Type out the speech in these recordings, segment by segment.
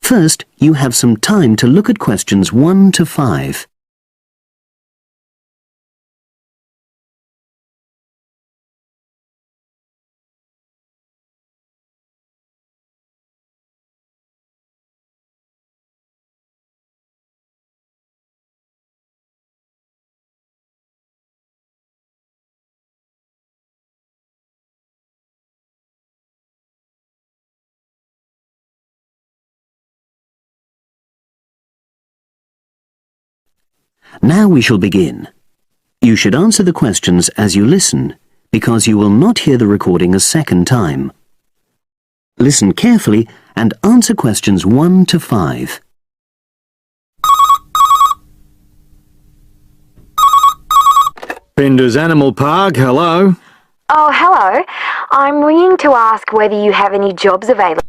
First, you have some time to look at questions 1 to 5. Now we shall begin. You should answer the questions as you listen, because you will not hear the recording a second time. Listen carefully and answer questions 1 to 5. Pinder's Animal Park, hello. Oh, hello. I'm ringing to ask whether you have any jobs available.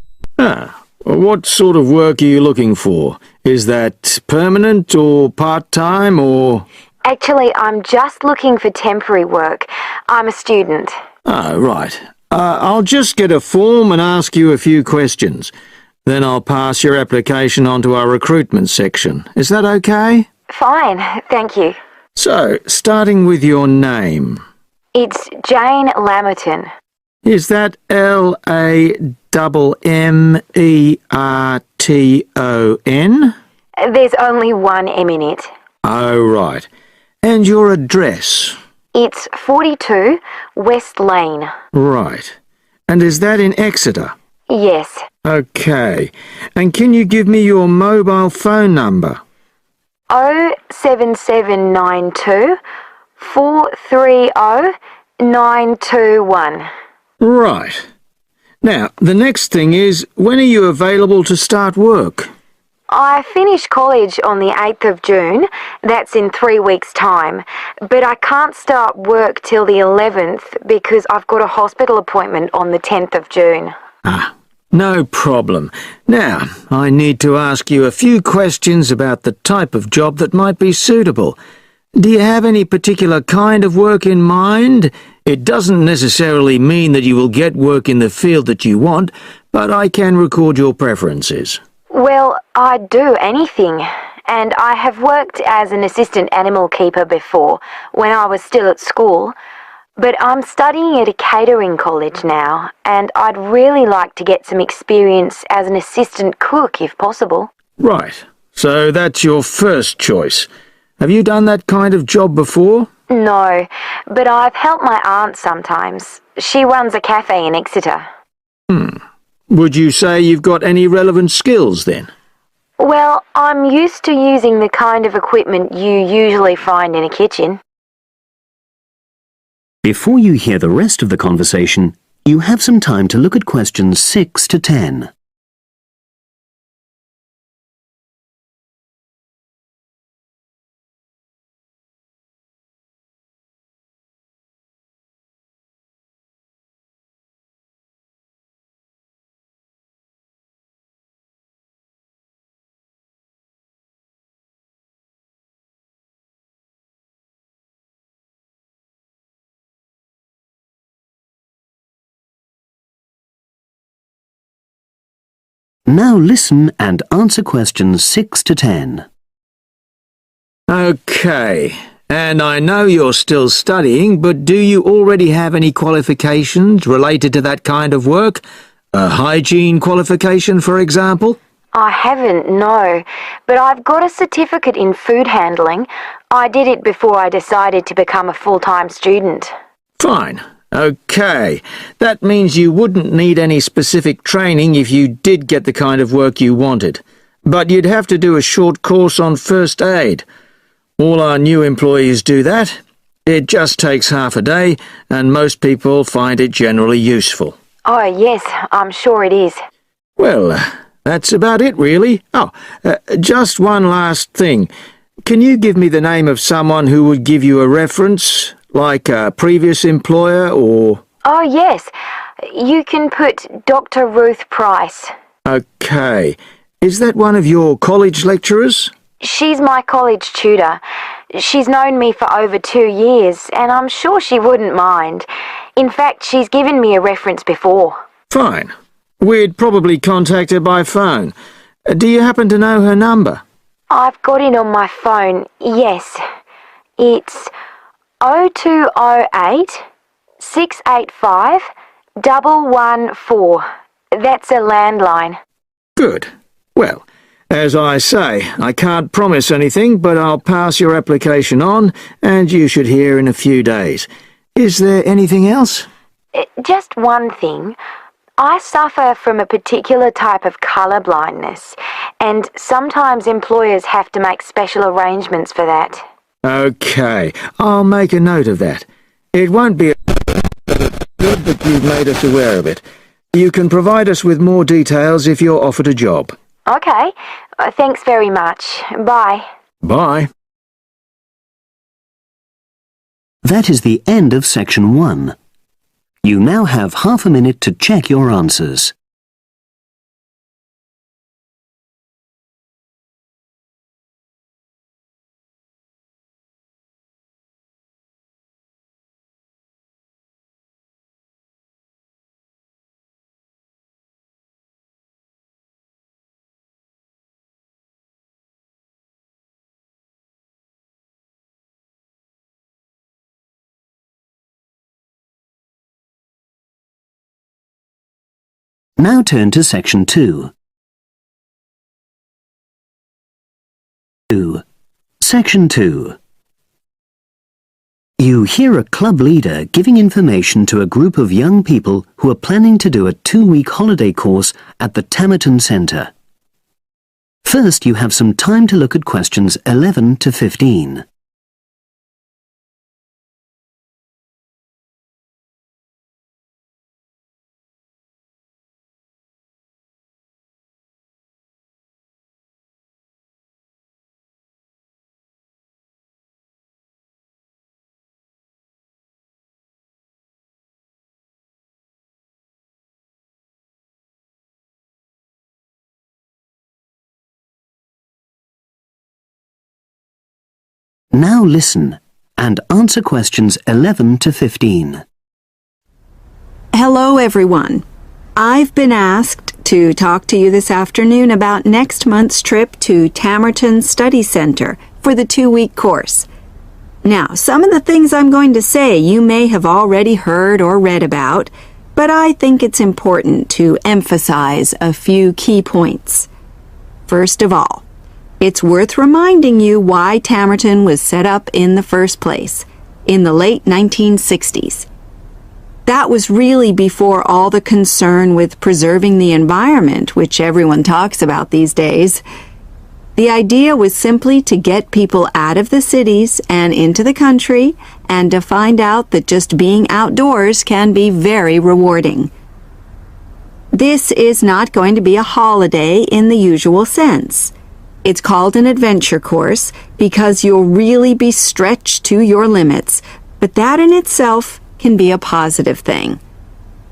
What sort of work are you looking for? Is that permanent or part-time or...? Actually, I'm just looking for temporary work. I'm a student. Oh, right. I'll just get a form and ask you a few questions. Then I'll pass your application on to our recruitment section. Is that okay? Fine, thank you. So, starting with your name. It's Jane Lammerton. Is that Lammerton? There's only one M in it. Oh, right. And your address? It's 42 West Lane. Right. And is that in Exeter? Yes. Okay. And can you give me your mobile phone number? 07792 430 921. Right. Now, the next thing is, when are you available to start work? I finish college on the 8th of June. That's in 3 weeks' time. But I can't start work till the 11th because I've got a hospital appointment on the 10th of June. No problem. Now, I need to ask you a few questions about the type of job that might be suitable. Do you have any particular kind of work in mind? It doesn't necessarily mean that you will get work in the field that you want, but I can record your preferences. Well, I'd do anything, and I have worked as an assistant animal keeper before, when I was still at school, but I'm studying at a catering college now, and I'd really like to get some experience as an assistant cook if possible. Right, so that's your first choice. Have you done that kind of job before? No, but I've helped my aunt sometimes. She runs a cafe in Exeter. Would you say you've got any relevant skills then? Well, I'm used to using the kind of equipment you usually find in a kitchen. Before you hear the rest of the conversation, you have some time to look at questions 6 to 10. Now listen and answer questions 6 to 10. Okay, and I know you're still studying, but do you already have any qualifications related to that kind of work? A hygiene qualification, for example? I haven't, no, but I've got a certificate in food handling. I did it before I decided to become a full-time student. Fine. Okay, that means you wouldn't need any specific training if you did get the kind of work you wanted. But you'd have to do a short course on first aid. All our new employees do that. It just takes half a day, and most people find it generally useful. Oh, yes, I'm sure it is. Well, that's about it, really. Just one last thing. Can you give me the name of someone who would give you a reference? Like a previous employer, or...? Oh, yes. You can put Dr. Ruth Price. Okay. Is that one of your college lecturers? She's my college tutor. She's known me for over 2 years, and I'm sure she wouldn't mind. In fact, she's given me a reference before. Fine. We'd probably contact her by phone. Do you happen to know her number? I've got it on my phone, yes. It's 0208 685 114. That's a landline. Good. Well, as I say, I can't promise anything, but I'll pass your application on, and you should hear in a few days. Is there anything else? Just one thing. I suffer from a particular type of colour blindness, and sometimes employers have to make special arrangements for that. Okay, I'll make a note of that. It won't be good that you've made us aware of it. You can provide us with more details if you're offered a job. Okay. Thanks very much. Bye. Bye. That is the end of section 1. You now have half a minute to check your answers. Now turn to section 2. Section 2. You hear a club leader giving information to a group of young people who are planning to do a 2-week holiday course at the Tamerton Centre. First, you have some time to look at questions 11 to 15. Now listen and answer questions 11 to 15. Hello, everyone. I've been asked to talk to you this afternoon about next month's trip to Tamerton Study Center for the 2-week course. Now, some of the things I'm going to say you may have already heard or read about, but I think it's important to emphasize a few key points. First of all, it's worth reminding you why Tamerton was set up in the first place, in the late 1960s. That was really before all the concern with preserving the environment, which everyone talks about these days. The idea was simply to get people out of the cities and into the country, and to find out that just being outdoors can be very rewarding. This is not going to be a holiday in the usual sense. It's called an adventure course because you'll really be stretched to your limits, but that in itself can be a positive thing.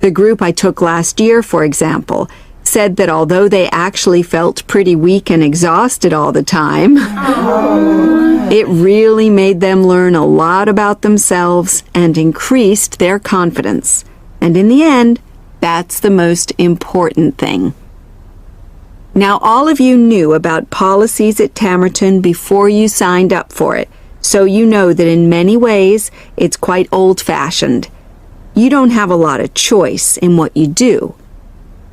The group I took last year, for example, said that although they actually felt pretty weak and exhausted all the time, it really made them learn a lot about themselves and increased their confidence. And in the end, that's the most important thing. Now, all of you knew about policies at Tamerton before you signed up for it, so you know that in many ways it's quite old-fashioned. You don't have a lot of choice in what you do.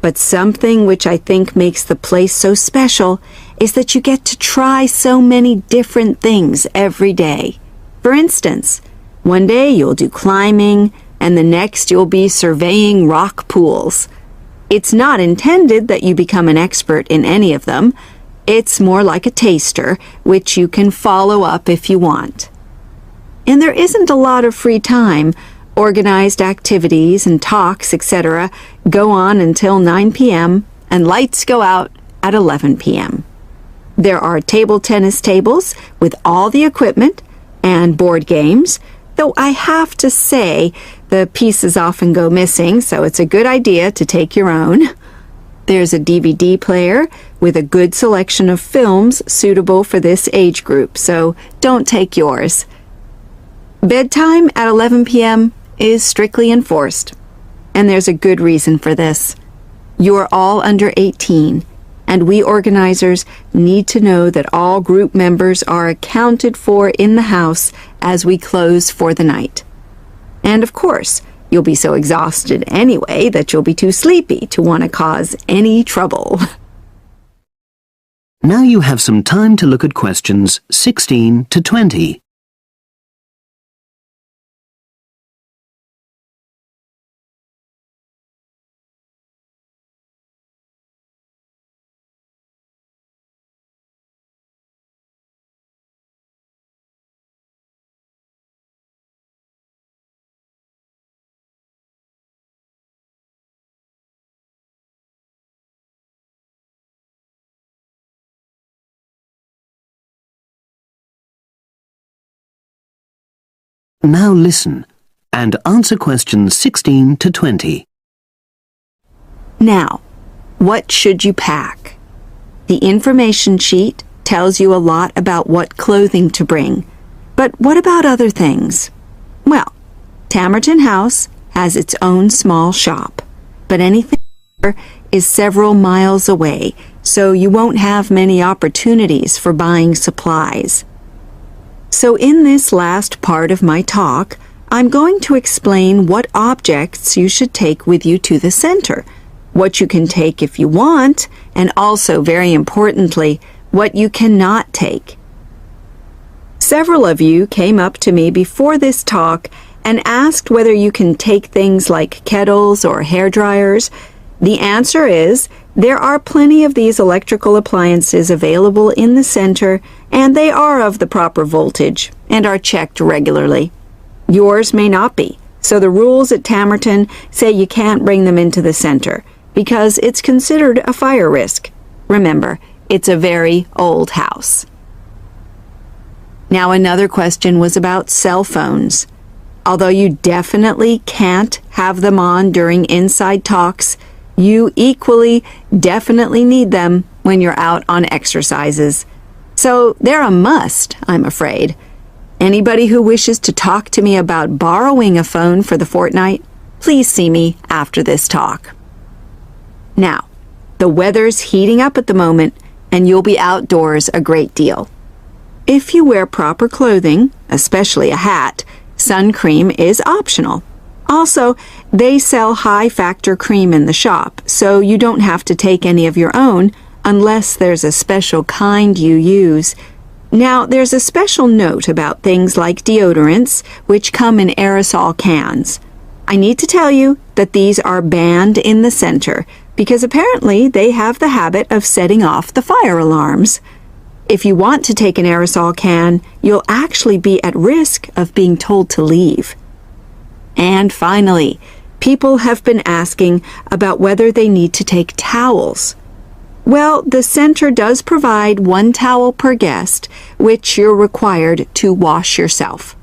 But something which I think makes the place so special is that you get to try so many different things every day. For instance, one day you'll do climbing, and the next you'll be surveying rock pools. It's not intended that you become an expert in any of them. It's more like a taster, which you can follow up if you want. And there isn't a lot of free time. Organized activities and talks, etc., go on until 9 p.m., and lights go out at 11 p.m. There are table tennis tables with all the equipment and board games, though I have to say the pieces often go missing, so it's a good idea to take your own. There's a DVD player with a good selection of films suitable for this age group, so don't take yours. Bedtime at 11 p.m. is strictly enforced, and there's a good reason for this. You're all under 18, and we organizers need to know that all group members are accounted for in the house as we close for the night. And of course, you'll be so exhausted anyway that you'll be too sleepy to want to cause any trouble. Now you have some time to look at questions 16 to 20. Now listen and answer questions 16 to 20. Now, what should you pack? The information sheet tells you a lot about what clothing to bring. But what about other things? Well, Tamerton House has its own small shop, but anything there is several miles away, so you won't have many opportunities for buying supplies. So in this last part of my talk, I'm going to explain what objects you should take with you to the center, what you can take if you want, and also, very importantly, what you cannot take. Several of you came up to me before this talk and asked whether you can take things like kettles or hair dryers. The answer is, there are plenty of these electrical appliances available in the center, and they are of the proper voltage and are checked regularly. Yours may not be, so the rules at Tamerton say you can't bring them into the center because it's considered a fire risk. Remember, it's a very old house. Now another question was about cell phones. Although you definitely can't have them on during inside talks, you equally definitely need them when you're out on exercises. So they're a must, I'm afraid. Anybody who wishes to talk to me about borrowing a phone for the fortnight, please see me after this talk. Now, the weather's heating up at the moment, and you'll be outdoors a great deal. If you wear proper clothing, especially a hat, sun cream is optional. Also, they sell high-factor cream in the shop, so you don't have to take any of your own unless there's a special kind you use. Now, there's a special note about things like deodorants, which come in aerosol cans. I need to tell you that these are banned in the center because apparently they have the habit of setting off the fire alarms. If you want to take an aerosol can, you'll actually be at risk of being told to leave. And finally, people have been asking about whether they need to take towels. Well, the center does provide 1 towel per guest, which you're required to wash yourself.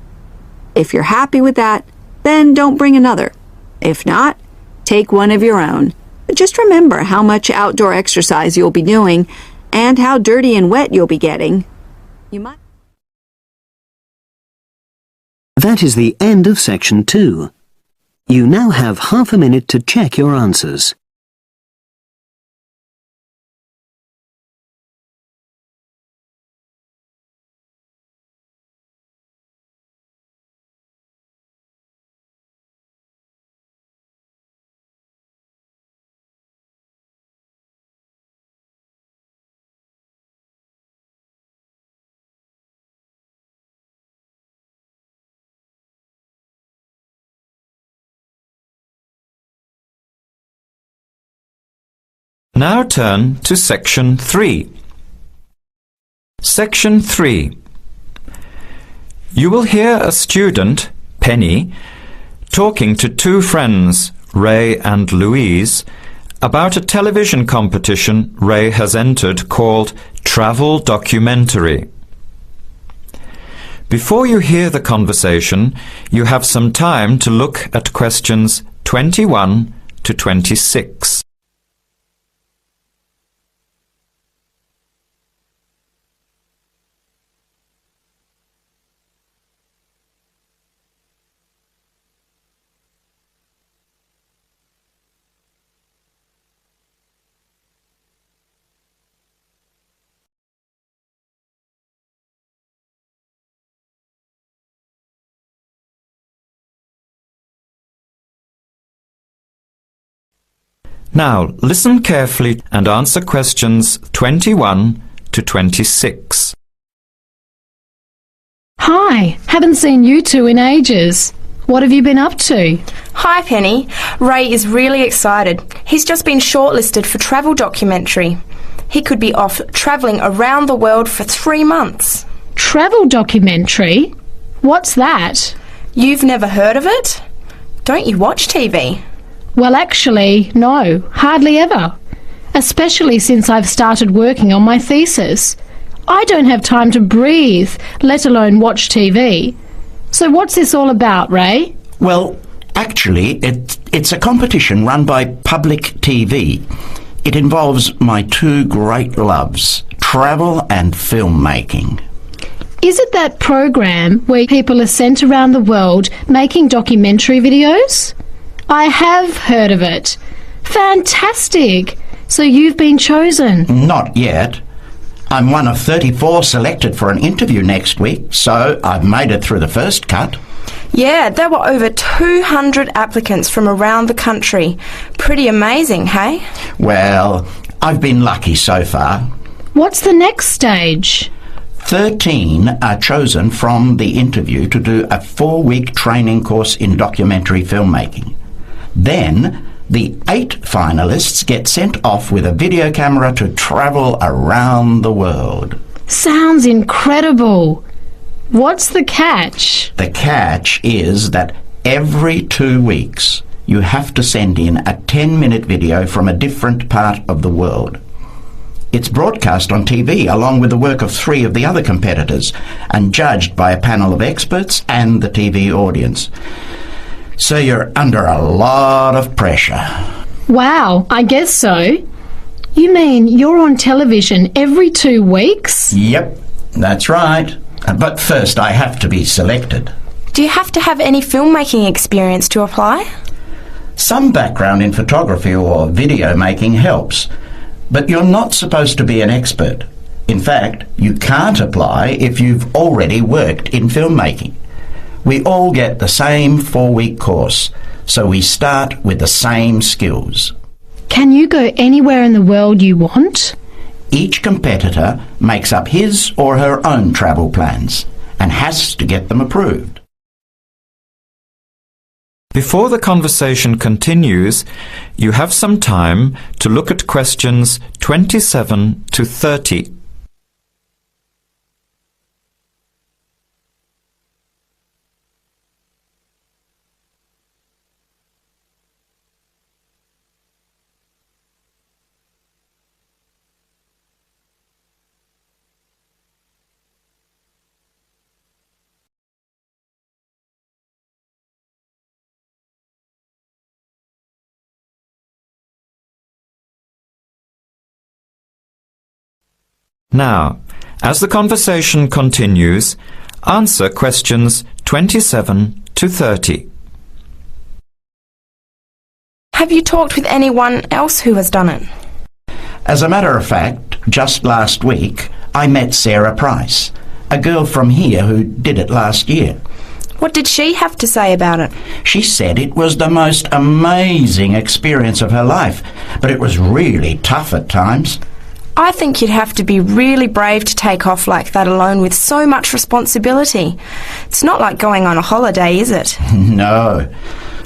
If you're happy with that, then don't bring another. If not, take one of your own. But just remember how much outdoor exercise you'll be doing and how dirty and wet you'll be getting. That is the end of section 2. You now have half a minute to check your answers. Now turn to Section 3. Section 3. You will hear a student, Penny, talking to 2 friends, Ray and Louise, about a television competition Ray has entered called Travel Documentary. Before you hear the conversation, you have some time to look at questions 21 to 26. Now, listen carefully and answer questions 21 to 26. Hi, haven't seen you two in ages. What have you been up to? Hi, Penny. Ray is really excited. He's just been shortlisted for travel documentary. He could be off travelling around the world for 3 months. Travel documentary? What's that? You've never heard of it? Don't you watch TV? Well, actually, no, hardly ever. Especially since I've started working on my thesis. I don't have time to breathe, let alone watch TV. So what's this all about, Ray? Well, actually, it's a competition run by public TV. It involves my two great loves, travel and filmmaking. Is it that program where people are sent around the world making documentary videos? I have heard of it. Fantastic! So you've been chosen? Not yet. I'm one of 34 selected for an interview next week, so I've made it through the first cut. Yeah, there were over 200 applicants from around the country. Pretty amazing, hey? Well, I've been lucky so far. What's the next stage? 13 are chosen from the interview to do a 4-week training course in documentary filmmaking. Then, the 8 finalists get sent off with a video camera to travel around the world. Sounds incredible. What's the catch? The catch is that every 2 weeks you have to send in a 10-minute video from a different part of the world. It's broadcast on TV along with the work of 3 of the other competitors and judged by a panel of experts and the TV audience. So you're under a lot of pressure. Wow, I guess so. You mean you're on television every 2 weeks? Yep, that's right. But first I have to be selected. Do you have to have any filmmaking experience to apply? Some background in photography or video making helps, but you're not supposed to be an expert. In fact, you can't apply if you've already worked in filmmaking. We all get the same 4-week course, so we start with the same skills. Can you go anywhere in the world you want? Each competitor makes up his or her own travel plans and has to get them approved. Before the conversation continues, you have some time to look at questions 27 to 30. Now, as the conversation continues, answer questions 27 to 30. Have you talked with anyone else who has done it? As a matter of fact, just last week, I met Sarah Price, a girl from here who did it last year. What did she have to say about it? She said it was the most amazing experience of her life, but it was really tough at times. I think you'd have to be really brave to take off like that alone with so much responsibility. It's not like going on a holiday, is it? No.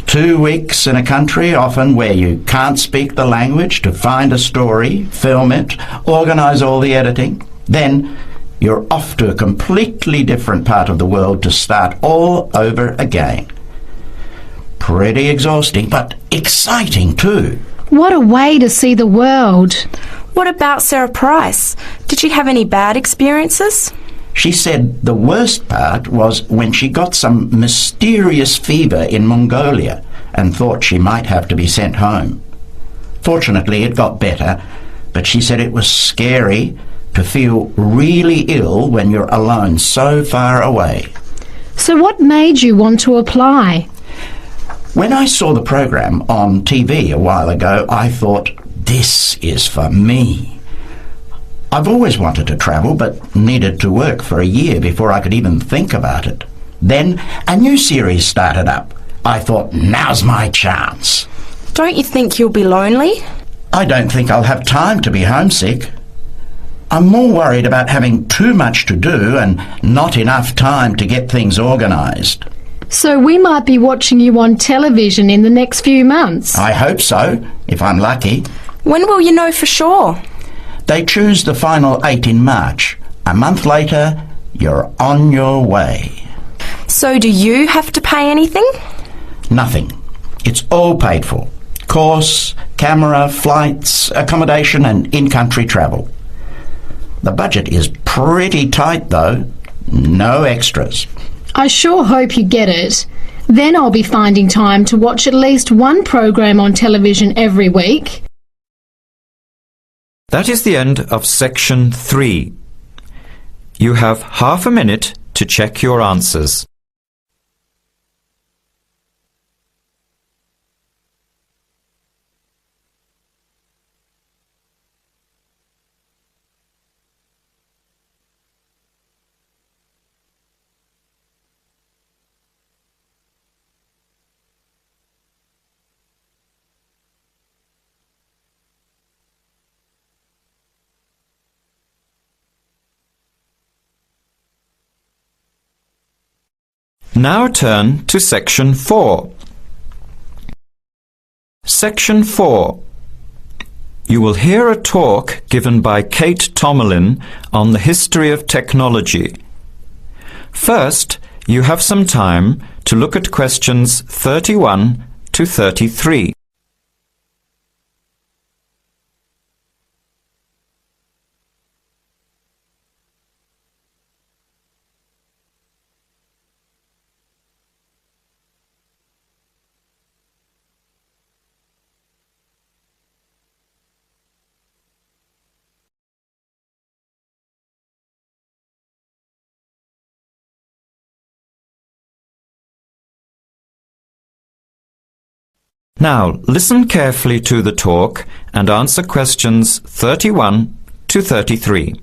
2 weeks in a country, often where you can't speak the language, to find a story, film it, organise all the editing. Then you're off to a completely different part of the world to start all over again. Pretty exhausting, but exciting too. What a way to see the world. What about Sarah Price? Did she have any bad experiences? She said the worst part was when she got some mysterious fever in Mongolia and thought she might have to be sent home. Fortunately, it got better, but she said it was scary to feel really ill when you're alone so far away. So what made you want to apply? When I saw the program on TV a while ago, I thought, this is for me. I've always wanted to travel, but needed to work for a year before I could even think about it. Then a new series started up. I thought, now's my chance. Don't you think you'll be lonely? I don't think I'll have time to be homesick. I'm more worried about having too much to do and not enough time to get things organised. So we might be watching you on television in the next few months. I hope so, if I'm lucky. When will you know for sure? They choose the final 8 in March. A month later, you're on your way. So do you have to pay anything? Nothing. It's all paid for. Course, camera, flights, accommodation and in-country travel. The budget is pretty tight though. No extras. I sure hope you get it. Then I'll be finding time to watch at least one program on television every week. That is the end of section 3. You have half a minute to check your answers. Now turn to section 4. Section 4. You will hear a talk given by Kate Tomerlin on the history of technology. First, you have some time to look at questions 31 to 33. Now, listen carefully to the talk and answer questions 31 to 33.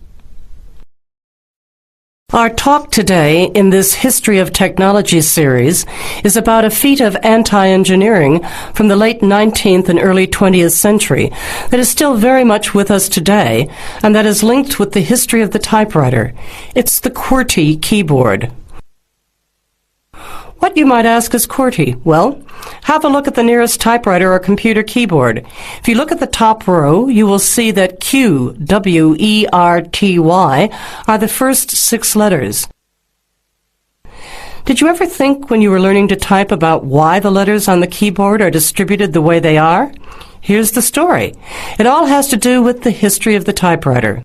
Our talk today in this History of Technology series is about a feat of anti-engineering from the late 19th and early 20th century that is still very much with us today and that is linked with the history of the typewriter. It's the QWERTY keyboard. What, you might ask, is QWERTY? Well, have a look at the nearest typewriter or computer keyboard. If you look at the top row, you will see that Q, W-E-R-T-Y, are the first 6 letters. Did you ever think when you were learning to type about why the letters on the keyboard are distributed the way they are? Here's the story. It all has to do with the history of the typewriter.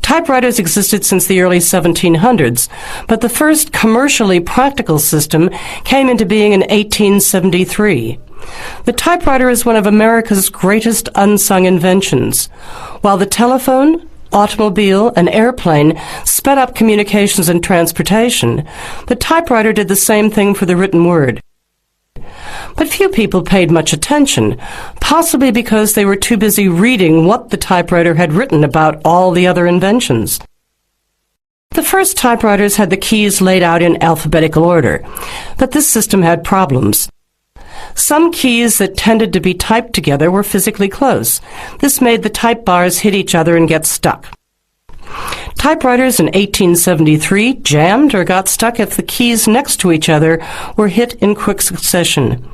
Typewriters existed since the early 1700s, but the first commercially practical system came into being in 1873. The typewriter is one of America's greatest unsung inventions. While the telephone, automobile, and airplane sped up communications and transportation, the typewriter did the same thing for the written word. But few people paid much attention, possibly because they were too busy reading what the typewriter had written about all the other inventions. The first typewriters had the keys laid out in alphabetical order, but this system had problems. Some keys that tended to be typed together were physically close. This made the type bars hit each other and get stuck. Typewriters in 1873 jammed or got stuck if the keys next to each other were hit in quick succession.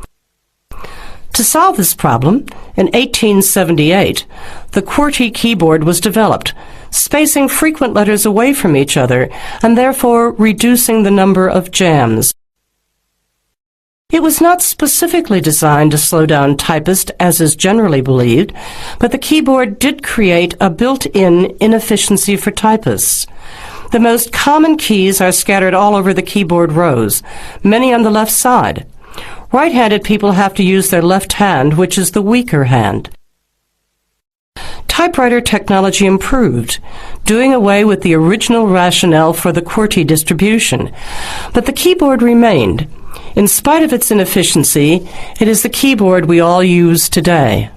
To solve this problem, in 1878, the QWERTY keyboard was developed, spacing frequent letters away from each other and therefore reducing the number of jams. It was not specifically designed to slow down typists, as is generally believed, but the keyboard did create a built-in inefficiency for typists. The most common keys are scattered all over the keyboard rows, many on the left side. Right-handed people have to use their left hand, which is the weaker hand. Typewriter technology improved, doing away with the original rationale for the QWERTY distribution, but the keyboard remained. In spite of its inefficiency, it is the keyboard we all use today.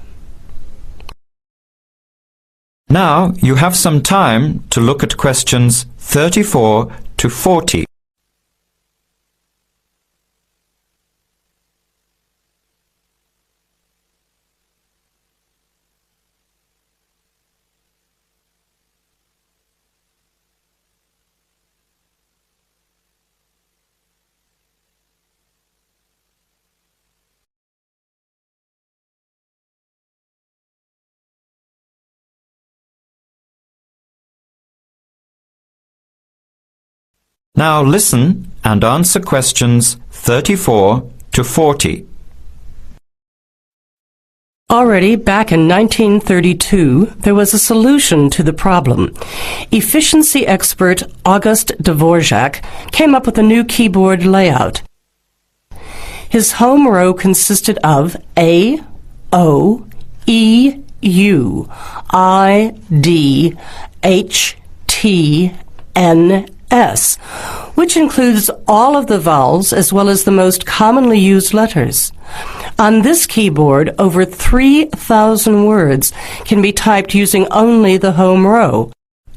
Now you have some time to look at questions 34 to 40. Now listen and answer questions 34 to 40. Already back in 1932, there was a solution to the problem. Efficiency expert August Dvorak came up with a new keyboard layout. His home row consisted of A, O, E, U, I, D, H, T, N, S, which includes all of the vowels as well as the most commonly used letters. On this keyboard, over 3,000 words can be typed using only the home row.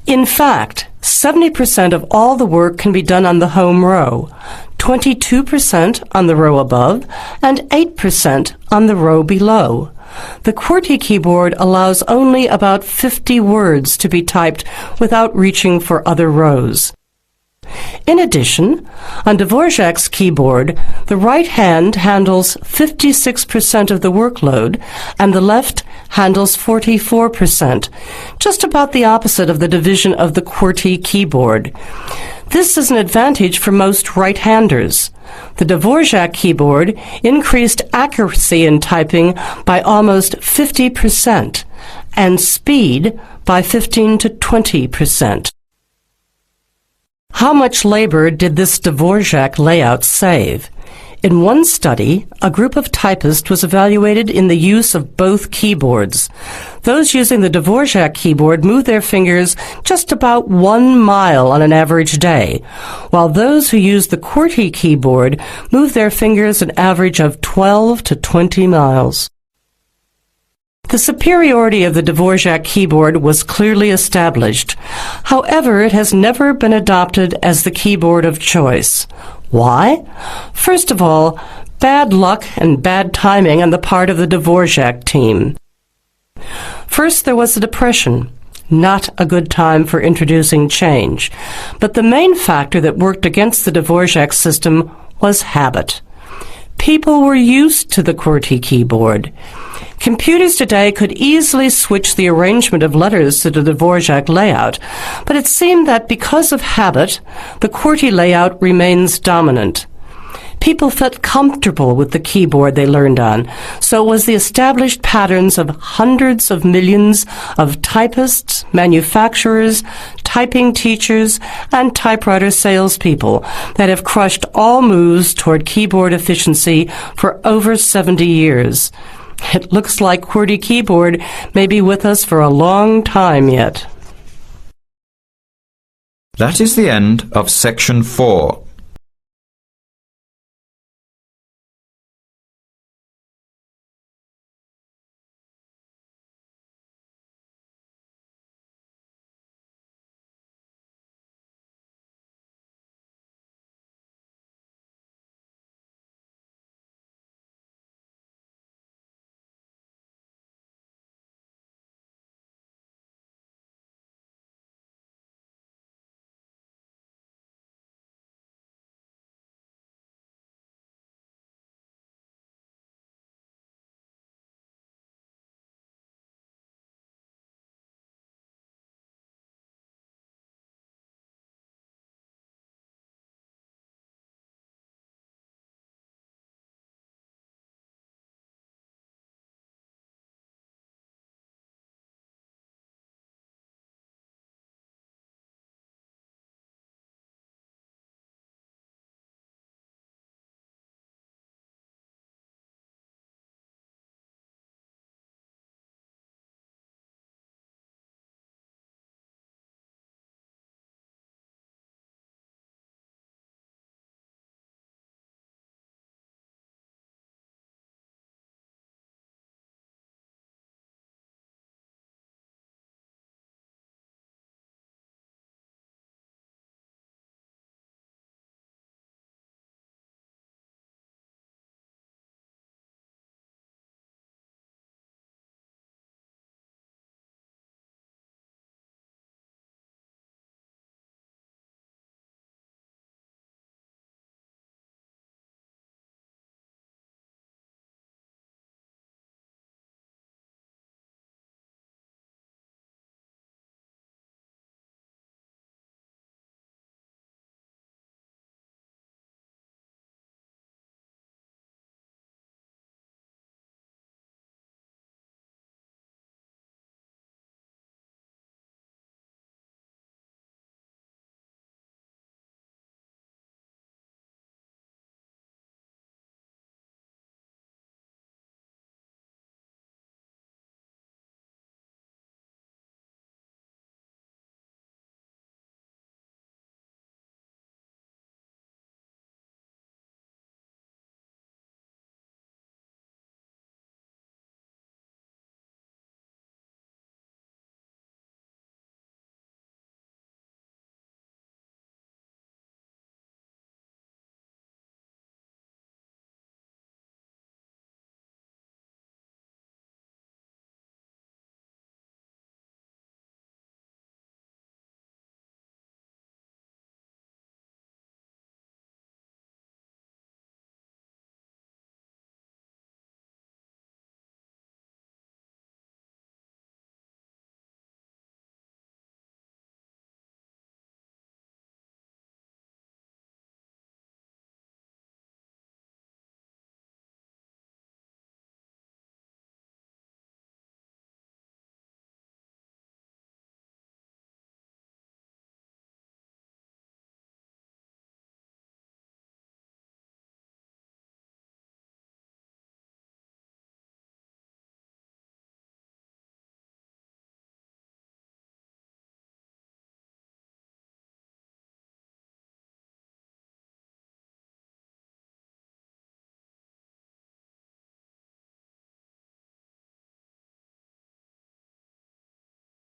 In fact, 70% of all the work can be done on the home row, 22% on the row above, and 8% on the row below. The QWERTY keyboard allows only about 50 words to be typed without reaching for other rows. In addition, on Dvorak's keyboard, the right hand handles 56% of the workload and the left handles 44%, just about the opposite of the division of the QWERTY keyboard. This is an advantage for most right-handers. The Dvorak keyboard increased accuracy in typing by almost 50% and speed by 15 to 20%. How much labor did this Dvorak layout save? In one study, a group of typists was evaluated in the use of both keyboards. Those using the Dvorak keyboard moved their fingers just about 1 mile on an average day, while those who used the QWERTY keyboard moved their fingers an average of 12 to 20 miles. The superiority of the Dvorak keyboard was clearly established. However, it has never been adopted as the keyboard of choice. Why? First of all, bad luck and bad timing on the part of the Dvorak team. First, there was the Depression. Not a good time for introducing change. But the main factor that worked against the Dvorak system was habit. People were used to the QWERTY keyboard. Computers today could easily switch the arrangement of letters to the Dvorak layout, but it seemed that because of habit, the QWERTY layout remains dominant. People felt comfortable with the keyboard they learned on, so it was the established patterns of hundreds of millions of typists, manufacturers, typing teachers, and typewriter salespeople that have crushed all moves toward keyboard efficiency for over 70 years. It looks like QWERTY keyboard may be with us for a long time yet. That is the end of section 4.